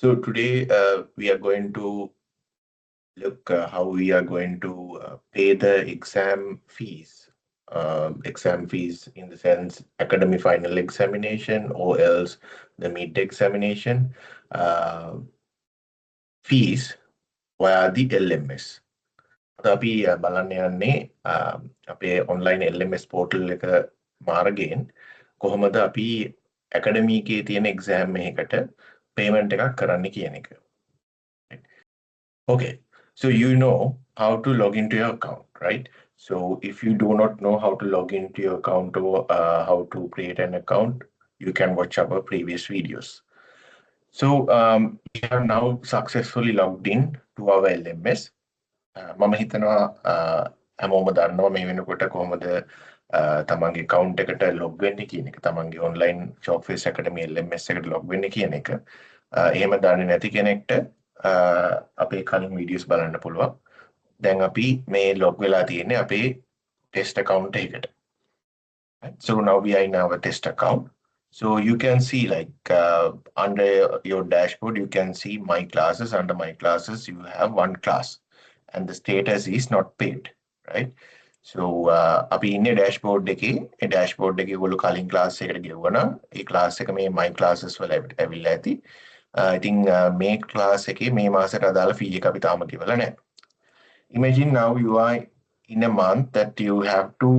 So today we are going to look how we are going to pay the exam fees in the sense academic final examination or else the mid examination uh, fees via the LMS. අපි බලන්න යන්නේ අපේ online LMS portal එක මාර්ගයෙන් කොහොමද අපි academy එකේ තියෙන exam එකකට payment එකක් කරන්න කියන එක. Okay, so you know how to log into your account, right? So if you do not know how to log into your account or how to create an account, you can watch our previous videos. So we have now successfully logged in to our LMS. මම හිතනවා හැමෝම දන්නවා මේ වෙනකොට කොහොමද තමන්ගේ account එකට log වෙන්නේ කියන එක. තමන්ගේ online Chalkface Academy LMS එකට log වෙන්නේ කියන එක. එහෙම දන්නේ නැති කෙනෙක්ට අපේ කලින් videos බලන්න පුළුවන්. දැන් අපි මේ log වෙලා තියෙන්නේ අපේ test account එකකට. So now we are in our test account. So you can see like under your dashboard, you can see my classes. Under my classes, you have one class and the status is not paid, right? So අපි ඉන්නේ dashboard එකේ. ඒ dashboard එකේ ඔයගොල්ලෝ කලින් class එකට ගෙවුවා. ඒ class එක මේ my classes වල ඇවිල්ලා ඇති. ඉතින් මේ class එකේ මේ මාසයට අදාළ fee එක අපි තාම ගෙවලා නැහැ. Imagine now you are in a month that you have to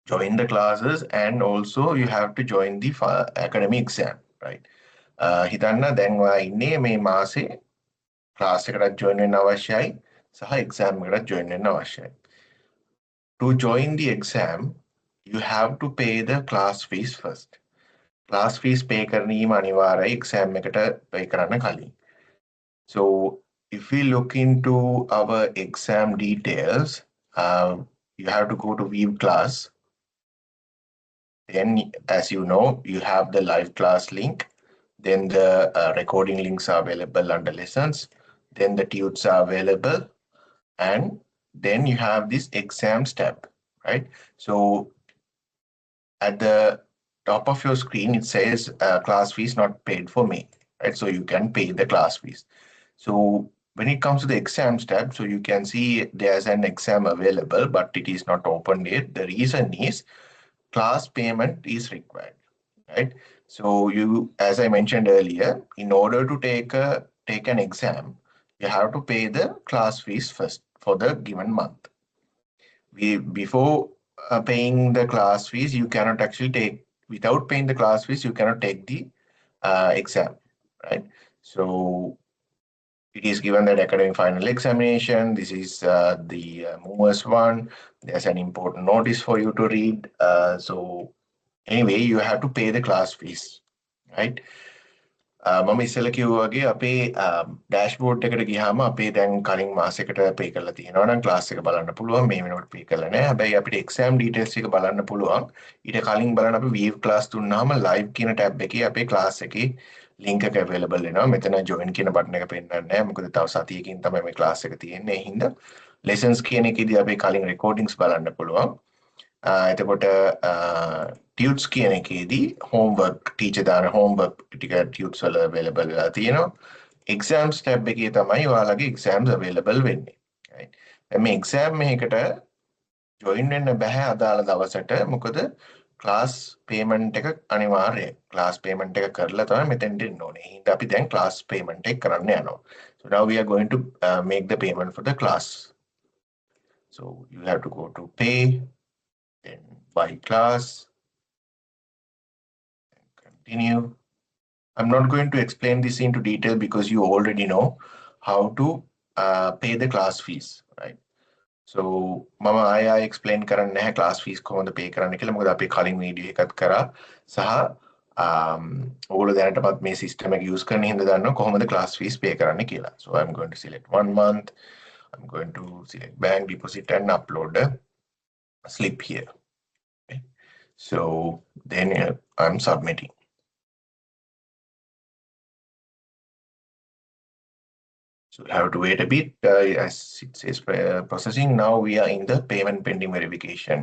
join the classes and also you have to join the academic exam, right? හිතන්න දැන් ඔයා ඉන්නේ මේ මාසේ class එකකට join වෙන්න අවශ්‍යයි සහ exam එකකට join වෙන්න අවශ්‍යයි. To join the exam, you have to pay the class fees first. Class fees pay කරනීම අනිවාර්යයි exam එකට pay කරන්න කලින්. So if we look into our exam details, you have to go to view class. Then, as you know, you have the live class link. Then the recording links are available under lessons. Then the tutors are available. And then you have this exams tab, right? So at the top of your screen, it says class fees not paid for me, right? So you can pay the class fees. So when it comes to the exams tab, so you can see there's an exam available, but it is not open yet. The reason is class payment is required, right? So you, as I mentioned earlier, in order to take an exam, you have to pay the class fees first for the given month. Before paying the class fees, you cannot actually take, without paying the class fees, you cannot take the exam, right? So it is given that academic final examination. This is the movers one. There's an important notice for you to read. So anyway, you have to pay the class fees, right? මම ඉස්සෙල්ලා කිව්වා වගේ අපේ dashboard එකට ගියාම අපේ දැන් කලින් මාසෙකට pay කරලා තියෙනවා නම් class එක බලන්න පුළුවන්. මේ වෙනකොට pay කරලා නැහැ. හැබැයි අපිට exam details එක බලන්න පුළුවන්. ඊට කලින් බලන්න අපි view class දුන්නාම live කියන tab එකේ අපේ class එකේ link එක available වෙනවා. මෙතන join කියන button එක පෙන්නන්නේ නැහැ. මොකද තව සතියකින් තමයි මේ class එක තියෙන්නේ. ඒ හින්දා lessons කියන එකේදී අපි කලින් recordings බලන්න පුළුවන්. එතකොට tutors කියන එකේදී homework teacher දාන homework ටික tutors වල available වෙලා තියෙනවා. exams tab එකේ තමයි ඔයාලගේ exams available වෙන්නේ, right? දැන් මේ exam එකකට join වෙන්න බෑ අදාළ දවසට. මොකද class payment එක අනිවාර්යයි. class payment එක කරලා තමයි මෙතෙන්ට එන්න ඕනේ. ඒ හින්දා අපි දැන් class payment එක කරන්න යනවා. So now we are going to make the payment for the class. So you have to go to pay, then buy class, and continue. I'm not going to explain this into detail because you already know how to pay the class fees, right? So මම ආයෙ explain කරන්නේ නැහැ class fees කොහොමද pay කරන්න කියලා. මොකද අපි කලින් video එකත් කරා සහ ඔයගොල්ලෝ දැනටමත් මේ system එක use කරන හින්දා දන්නවා කොහොමද class fees pay කරන්න කියලා. So I'm going to select 1 month. I'm going to select bank deposit and upload a slip here. Okay. So then I'm submitting. So we have to wait a bit as it says processing. Now we are in the payment pending verification,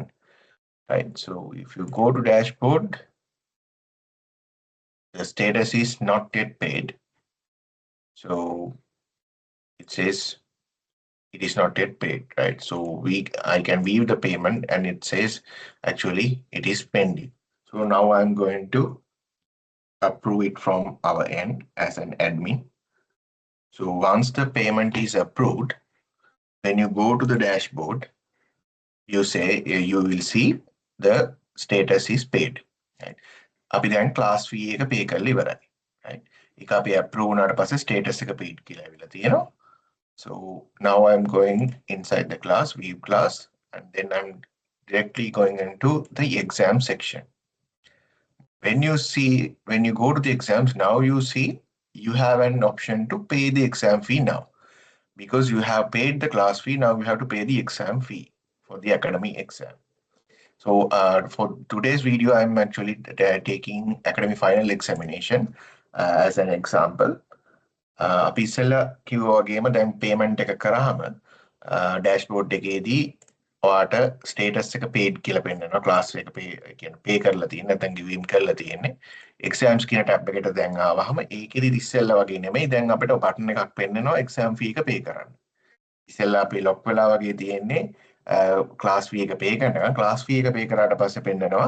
right? So if you go to dashboard, the status is not yet paid. So it says it is not yet paid, right? So I can view the payment and it says actually it is pending. So now I'm going to approve it from our end as an admin. So once the payment is approved, when you go to the dashboard, you will see the status is paid. Right? අපි දැන් class fee එක pay කරලා ඉවරයි. Right? ඒක අපි approve වුණාට පස්සේ status එක paid කියලා ඇවිල්ලා තියෙනවා. So now I'm going inside the class, view class, and then I'm directly going into the exam section. When you go to the exams, now you see you have an option to pay the exam fee now. Because you have paid the class fee, now you have to pay the exam fee for the academic exam. So for today's video, I'm actually taking academic final examination as an example. අපි ඉස්සෙල්ලා කිව්වා වගේම දැන් payment එක කරාම dashboard එකේදී ඔයාට status එක paid කියලා පෙන්නනවා. class එක pay කරලා තියෙන නැත්නම් give කරලා තියෙන්නේ. exams කියන tab එකට දැන් ආවහම ඒකෙදි ඉස්සෙල්ලා වගේ නෙමෙයි. දැන් අපිට button එකක් පෙන්නනවා exam fee එක pay කරන්න. ඉස්සෙල්ලා අපි lock වෙලා වගේ තියෙන්නේ class fee එක pay කරනවා. class fee එක pay කරාට පස්සේ පෙන්නනවා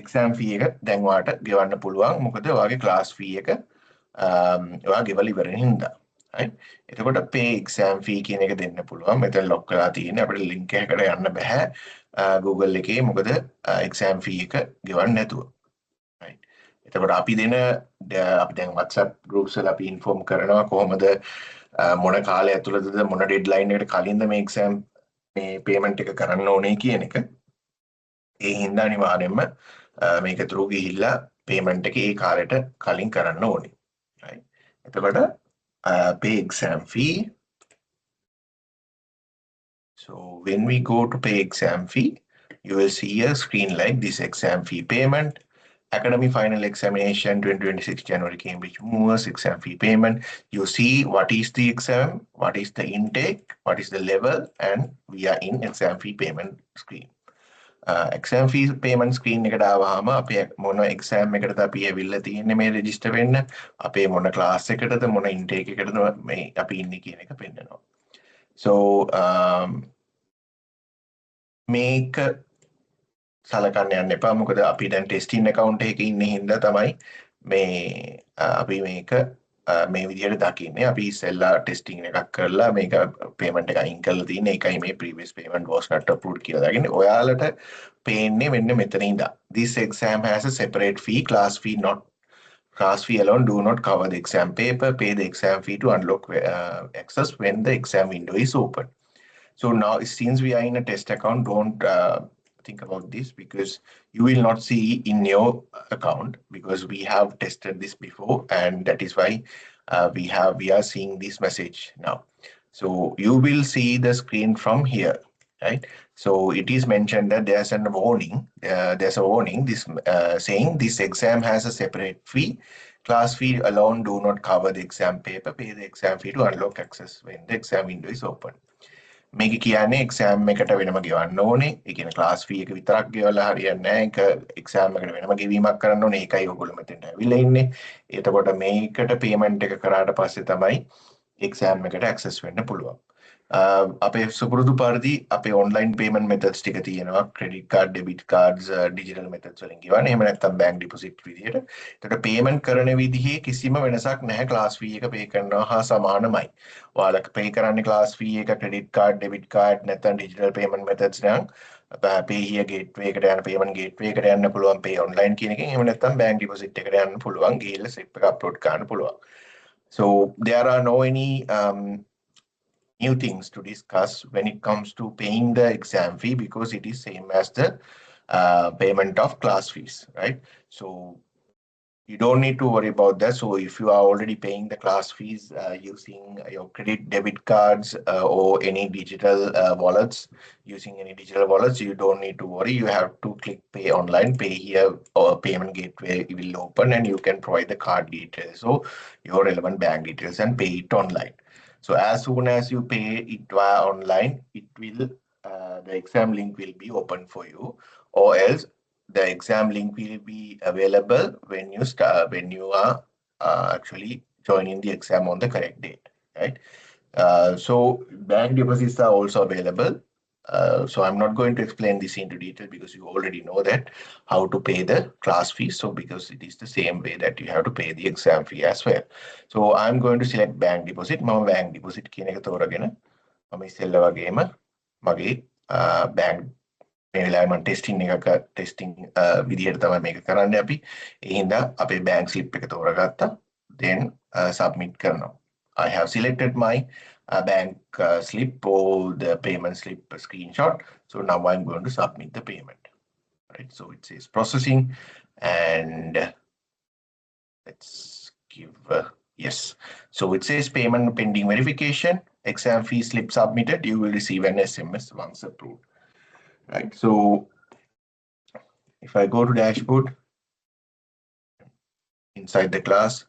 exam fee එක දැන් ඔයාට ගෙවන්න පුළුවන්. මොකද ඔයාගේ class fee එක ඔයා ගෙවලා ඉවරන හින්දා. right? එතකොට pay exam fee කියන එක දෙන්න පුළුවන්. මෙතන lock කරලා තියෙන්නේ අපිට link එකකට යන්න බෑ Google එකේ මොකද exam fee එක ගෙවන්න නැතුව. right? එතකොට අපි දැන් WhatsApp groups වල අපි inform කරනවා කොහොමද මොන කාලය ඇතුළතද මොන deadline එකට කලින්ද මේ exam මේ payment එක කරන්න ඕනේ කියන එක. ඒ හින්දා අනිවාර්යයෙන්ම මේක through ගිහිල්ලා payment එක ඒ කාලෙට කලින් කරන්න ඕනේ. right? එතකොට pay exam fee. So when we go to pay exam fee, you will see a screen like this: exam fee payment, academic final examination 2026 January Cambridge Movers exam fee payment. You see what is the exam, what is the intake, what is the level, and we are in exam fee payment screen. exam fee payment screen එකට ආවහම අපි මොන exam එකටද අපි ඇවිල්ලා තියෙන්නේ මේ register වෙන්න, අපේ මොන class එකටද මොන intake එකටද මේ අපි ඉන්නේ කියන එක පෙන්නනවා. So මේක සලකන්න යන්න එපා මොකද අපි දැන් testing account එකේ ඉන්න හින්දා තමයි මේ අපි මේක මේ විදිහට දකින්නේ. අපි ඉස්සෙල්ලා testing එකක් කරලා මේක payment එක අයින් කරලා තියෙන්නේ. ඒකයි මේ previous payment was not approved කියලා දාගන්නේ. ඔයාලට පේන්නේ මෙන්න මෙතන ඉඳලා. This exam has a separate fee, class fee alone do not cover the exam paper. Pay the exam fee to unlock access when the exam window is open. So now since we are in a test account, don't think about this because you will not see in your account because we have tested this before and that is why we are seeing this message now. So you will see the screen from here, right? So it is mentioned that there's a warning. There's a warning this saying this exam has a separate fee. Class fee alone do not cover the exam paper. Pay the exam fee to unlock access when the exam window is open. මේක කියන්නේ exam එකට වෙනම ගෙවන්න ඕනේ. ඒ කියන්නේ class fee එක විතරක් ගෙවලා හරියන්නේ නැහැ. ඒක exam එකට වෙනම ගෙවීමක් කරන්න ඕනේ. ඒකයි ඔයගොල්ලෝ මෙතෙන්ට ඇවිල්ලා ඉන්නේ. එතකොට මේකට payment එක කරාට පස්සේ තමයි exam එකට access වෙන්න පුළුවන්. අපේ සුපුරුදු පරිදි අපේ online payment methods ටික තියෙනවා. credit card, debit cards, digital methods වලින් ගෙවන්න. එහෙම නැත්නම් bank deposit විදියට. එතකොට payment කරන විදිහේ කිසිම වෙනසක් නැහැ. class fee එක pay කරනවා හා සමානමයි. ඔයාලා pay කරන්නේ class fee එක credit card, debit card නැත්නම් digital payment methods නම් pay here gateway එකට යන payment gateway එකට යන්න පුළුවන් pay online කියන එකෙන්. එහෙම නැත්නම් bank deposit එකට යන්න පුළුවන්. ගිහිල්ලා slip එක upload කරන්න පුළුවන්. So there are no any new things to discuss when it comes to paying the exam fee because it is same as the payment of class fees, right? So you don't need to worry about that. So if you are already paying the class fees using your credit debit cards or any digital wallets, you don't need to worry. You have to click pay online, pay here, or payment gateway will open and you can provide the card details. So your relevant bank details and pay it online. So as soon as you pay it via online, the exam link will be open for you, or else the exam link will be available when you are actually joining the exam on the correct date, right? So bank deposits are also available. So I'm not going to explain this into detail because you already know that how to pay the class fee. So because it is the same way that you have to pay the exam fee as well. So I'm going to select bank deposit. My bank deposit කියන එක තෝරගෙන මම ඉස්සෙල්ලා වගේම මගේ bank මේ වෙලාවේ මම ටෙස්ටිං විදිහට තමයි මේක කරන්නේ අපි. ඒ හින්දා අපේ bank slip එක තෝරගත්තා. Then submit කරනවා. I have selected my bank slip or the payment slip screenshot. So now I'm going to submit the payment. Right. So it says processing, and let's give yes. So it says payment pending verification. Exam fee slip submitted. You will receive an SMS once approved. Right. So if I go to dashboard inside the class,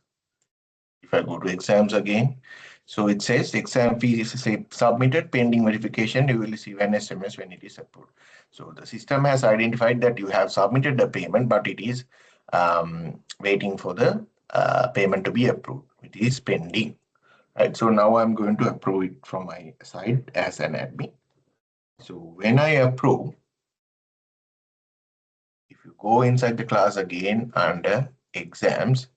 if I go to exams again, so it says exam fee is submitted pending verification. You will receive an SMS when it is approved. So the system has identified that you have submitted the payment, but it is waiting for the payment to be approved. It is pending. Right. So now I'm going to approve it from my side as an admin. So when I approve, if you go inside the class again under exams,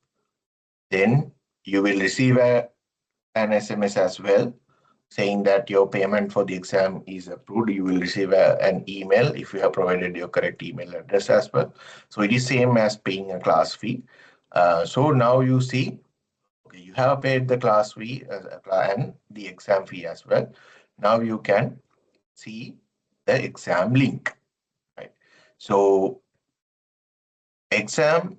then you will receive an SMS as well saying that your payment for the exam is approved. You will receive an email if you have provided your correct email address as well. So it is same as paying a class fee. So now you see, okay, you have paid the class fee and the exam fee as well. Now you can see the exam link, right? So exam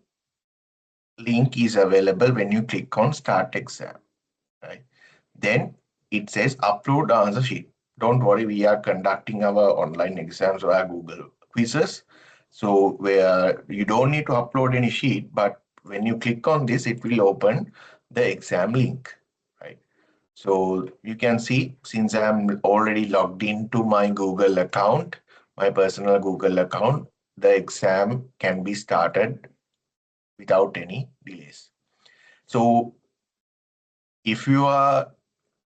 link is available when you click on start exam, right? Then it says upload answer sheet. Don't worry, we are conducting our online exams via Google quizzes. So where you don't need to upload any sheet, but when you click on this, it will open the exam link, right? So you can see, since I'm already logged into my Google account, my personal Google account, the exam can be started without any delays. So if you are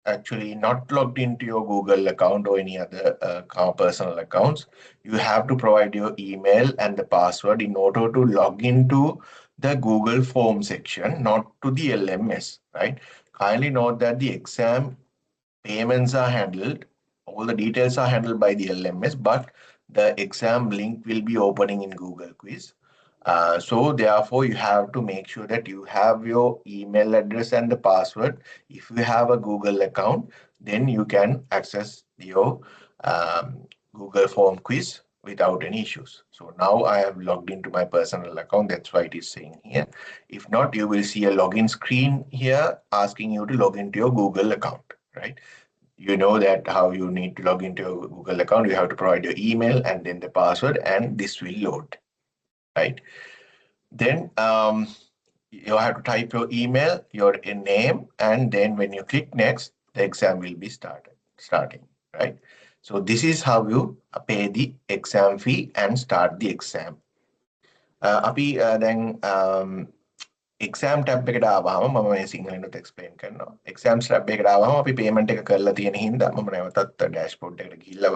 actually not logged into your Google account or any other personal accounts, you have to provide your email and the password in order to log into the Google form section, not to the LMS, right? Kindly note that the exam payments are handled, all the details are handled by the LMS, but the exam link will be opening in Google Quiz. So therefore, you have to make sure that you have your email address and the password. If you have a Google account, then you can access your Google form quiz without any issues. So now I have logged into my personal account. That's why it is saying here. If not, you will see a login screen here asking you to log into your Google account, right? You know that how you need to log into your Google account. You have to provide your email and then the password, and this will load. Right. Then you have to type your email, your name, and then when you click next, the exam will be starting, right? So this is how you pay the exam fee and start the exam. අපි දැන් exam tab එකට ආවම මම මේ සිංහලෙන්වත් explain කරනවා. exams tab එකට ආවම අපි payment එක කරලා තියෙන හින්දා මම නැවතත් dashboard එකට ගිහිල්ලා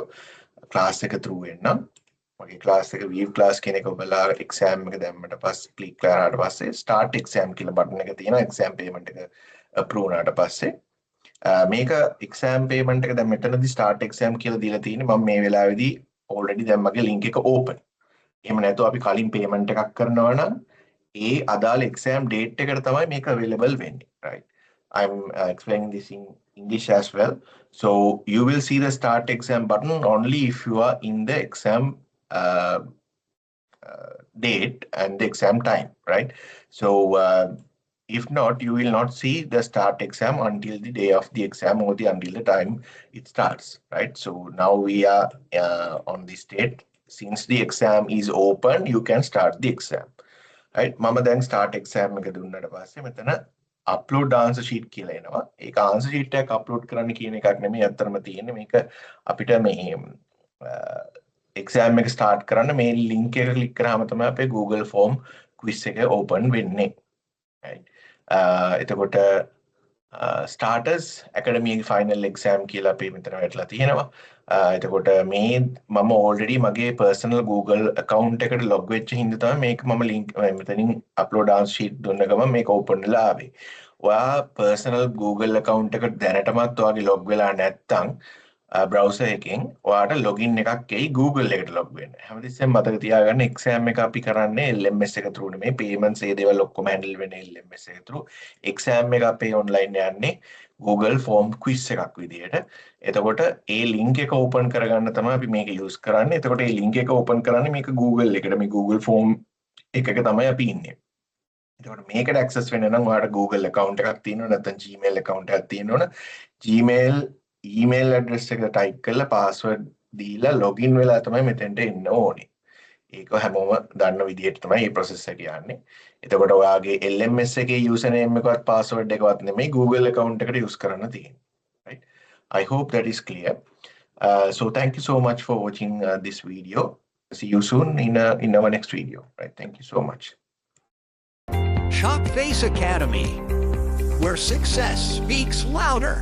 class එක through වෙන්නම්. මගේ class එක view class කියන එක ඔබලා exam එක දැම්මට පස්සේ click කරාට පස්සේ start exam කියලා button එක තියෙනවා. exam payment එක approve වුණාට පස්සේ මේක exam payment එක දැන් මෙතනදී start exam කියලා දීලා තියෙන්නේ. මම මේ වෙලාවේදී already දැන් මගේ link එක open. එහෙම නැත්නම් අපි කලින් payment එකක් කරනවා නම් ඒ අදාළ exam date එකට තමයි මේක available වෙන්නේ, right? I'm explaining this in English as well. So you will see the start exam button only if you are in the exam date and the exam time, right? So if not, you will not see the start exam until the day of the exam or until the time it starts, right? So now we are on this date. Since the exam is open, you can start the exam. right? මම දැන් start exam එක දුන්නාට පස්සේ මෙතන upload answer sheet කියලා එනවා. ඒක answer sheet එකක් upload කරන්න කියන එකක් නෙමෙයි අත්‍තරම තියෙන්නේ. මේක අපිට මේ exam එක start කරන්න මේ link එක click කරාම තමයි අපේ Google form quiz එක open වෙන්නේ. right? එතකොට ස්ටාර්ටර්ස් ඇකඩමියගේ ෆයිනල් එක්සෑම් කියලා අපේ මෙතන වැටලා තියෙනවා. එතකොට මේ මම ඕල්රෙඩි මගේ පර්සනල් Google account එකට log වෙච්ච හින්දා තමයි මේක මම link මෙතනින් upload answer sheet දුන්න ගමන් මේක open වෙලා ආවේ. ඔයා පර්සනල් Google account එකට දැනටමත් ඔයාගේ log වෙලා නැත්නම් browser එකෙන් ඔයාට login එකක් එයි Google එකට log වෙන්න. හැමතිස්සෙම මතක තියාගන්න exam එක අපි කරන්නේ LMS එක through නෙමෙයි payments ඒ දේවල් ඔක්කොම handle වෙන්නේ LMS එක through. exam එක අපේ online යන්නේ Google form quiz එකක් විදියට. එතකොට ඒ link එක open කරගන්න තමයි අපි මේක use කරන්නේ. එතකොට ඒ link එක open කරන්නේ මේක Google එකට මේ Google form එකක තමයි අපි ඉන්නේ. එතකොට මේකට access වෙන්න නම් ඔයාලට Google account එකක් තියෙනවා නැත්නම් Gmail account එකක් තියෙනවනේ. Gmail email address එක type කරලා password දීලා login වෙලා තමයි මෙතෙන්ට එන්න ඕනේ. ඒක හැමෝම දන්න විදිහට තමයි මේ process එක යන්නේ. එතකොට ඔයාගේ LMS එකේ username එකවත් password එකවත් නෙමෙයි Google account එකට use කරන්න තියෙන්නේ. Right? I hope that is clear. So thank you so much for watching this video. See you soon in our next video. Right? Thank you so much. Shopface Academy, where success speaks louder.